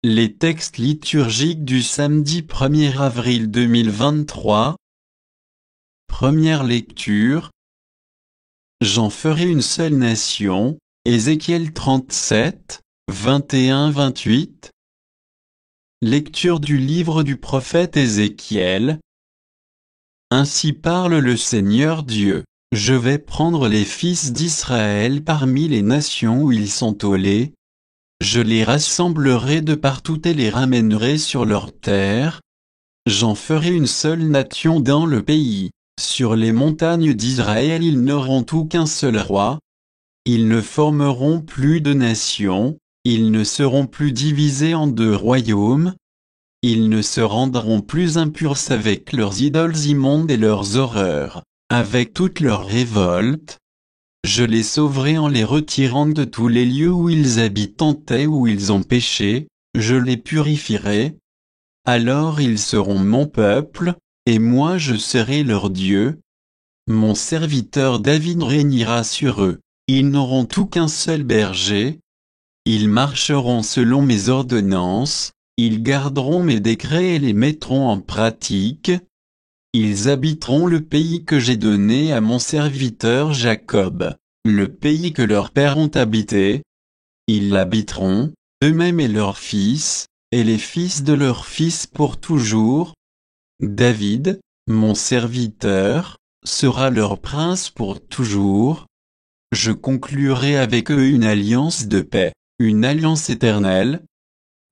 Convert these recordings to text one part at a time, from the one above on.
Les textes liturgiques du samedi 1er avril 2023. Première lecture. J'en ferai une seule nation, Ézéchiel 37, 21-28. Lecture du livre du prophète Ézéchiel. Ainsi parle le Seigneur Dieu. Je vais prendre les fils d'Israël parmi les nations où ils sont tollés. Je les rassemblerai de partout et les ramènerai sur leur terre. J'en ferai une seule nation dans le pays. Sur les montagnes d'Israël ils n'auront tout qu'un seul roi. Ils ne formeront plus de nation, ils ne seront plus divisés en deux royaumes. Ils ne se rendront plus impurs avec leurs idoles immondes et leurs horreurs, avec toutes leurs révoltes. Je les sauverai en les retirant de tous les lieux où ils habitaient où ils ont péché, je les purifierai. Alors ils seront mon peuple, et moi je serai leur Dieu. Mon serviteur David régnera sur eux, ils n'auront tout qu'un seul berger. Ils marcheront selon mes ordonnances, ils garderont mes décrets et les mettront en pratique. Ils habiteront le pays que j'ai donné à mon serviteur Jacob, le pays que leurs pères ont habité. Ils l'habiteront, eux-mêmes et leurs fils, et les fils de leurs fils pour toujours. David, mon serviteur, sera leur prince pour toujours. Je conclurai avec eux une alliance de paix, une alliance éternelle.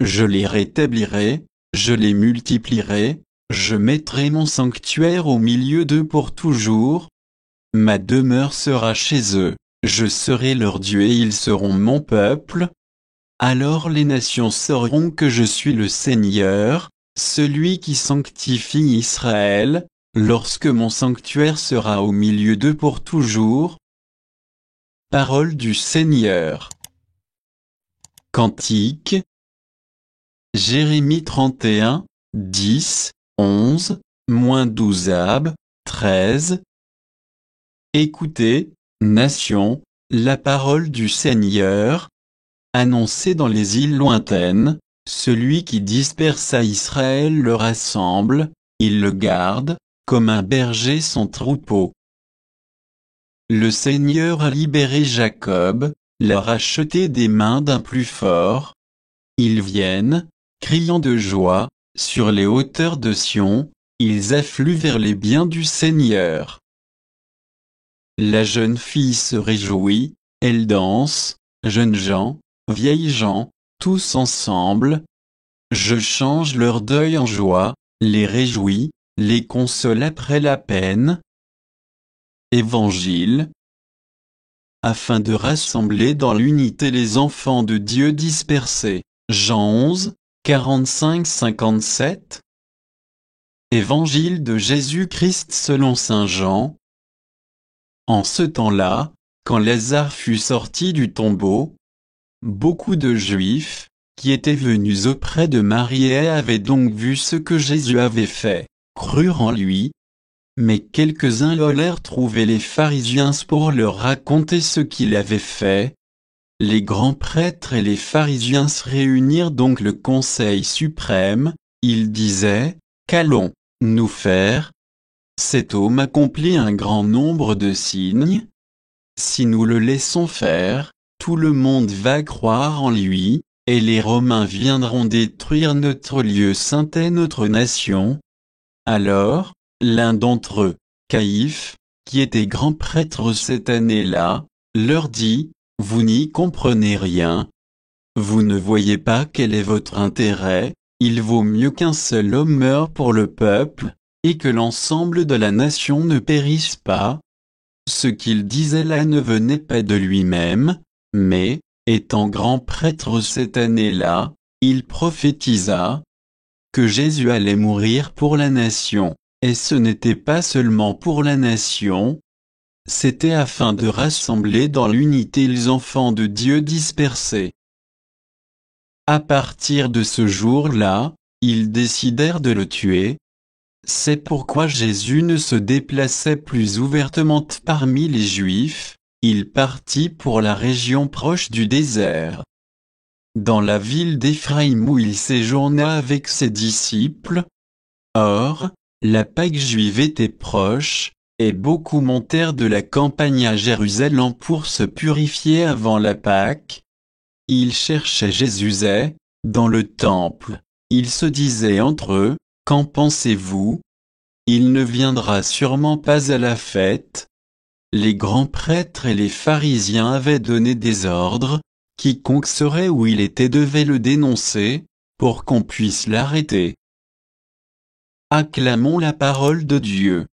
Je les rétablirai, je les multiplierai. Je mettrai mon sanctuaire au milieu d'eux pour toujours. Ma demeure sera chez eux, je serai leur Dieu et ils seront mon peuple. Alors les nations sauront que je suis le Seigneur, celui qui sanctifie Israël, lorsque mon sanctuaire sera au milieu d'eux pour toujours. Parole du Seigneur. Cantique. Jérémie 31, 10. 11, -12 Ab, 13. Écoutez, nation, la parole du Seigneur, annoncée dans les îles lointaines, celui qui dispersa Israël le rassemble, il le garde, comme un berger son troupeau. Le Seigneur a libéré Jacob, l'a racheté des mains d'un plus fort. Ils viennent, criant de joie, sur les hauteurs de Sion, ils affluent vers les biens du Seigneur. La jeune fille se réjouit, elle danse, jeunes gens, vieilles gens, tous ensemble. Je change leur deuil en joie, les réjouis, les console après la peine. Évangile. Afin de rassembler dans l'unité les enfants de Dieu dispersés. Jean 11. 45-57. Évangile de Jésus-Christ selon saint Jean. En ce temps-là, quand Lazare fut sorti du tombeau, beaucoup de Juifs, qui étaient venus auprès de Marie et avaient donc vu ce que Jésus avait fait, crurent en lui. Mais quelques-uns allèrent trouver les pharisiens pour leur raconter ce qu'il avait fait. Les grands prêtres et les pharisiens se réunirent donc le conseil suprême, ils disaient, qu'allons-nous faire? Cet homme accomplit un grand nombre de signes. Si nous le laissons faire, tout le monde va croire en lui, et les Romains viendront détruire notre lieu saint et notre nation. Alors, l'un d'entre eux, Caïphe, qui était grand prêtre cette année-là, leur dit, vous n'y comprenez rien. Vous ne voyez pas quel est votre intérêt, il vaut mieux qu'un seul homme meure pour le peuple, et que l'ensemble de la nation ne périsse pas. Ce qu'il disait là ne venait pas de lui-même, mais, étant grand prêtre cette année-là, il prophétisa que Jésus allait mourir pour la nation, et ce n'était pas seulement pour la nation, c'était afin de rassembler dans l'unité les enfants de Dieu dispersés. À partir de ce jour-là, ils décidèrent de le tuer. C'est pourquoi Jésus ne se déplaçait plus ouvertement parmi les Juifs, il partit pour la région proche du désert. dans la ville d'Éphraïm où il séjourna avec ses disciples. Or, la Pâque juive était proche, et beaucoup montèrent de la campagne à Jérusalem pour se purifier avant la Pâque. Ils cherchaient Jésus dans le temple. Ils se disaient entre eux, « Qu'en pensez-vous? Il ne viendra sûrement pas à la fête. » Les grands prêtres et les pharisiens avaient donné des ordres. Quiconque saurait où il était devait le dénoncer, pour qu'on puisse l'arrêter. Acclamons la parole de Dieu.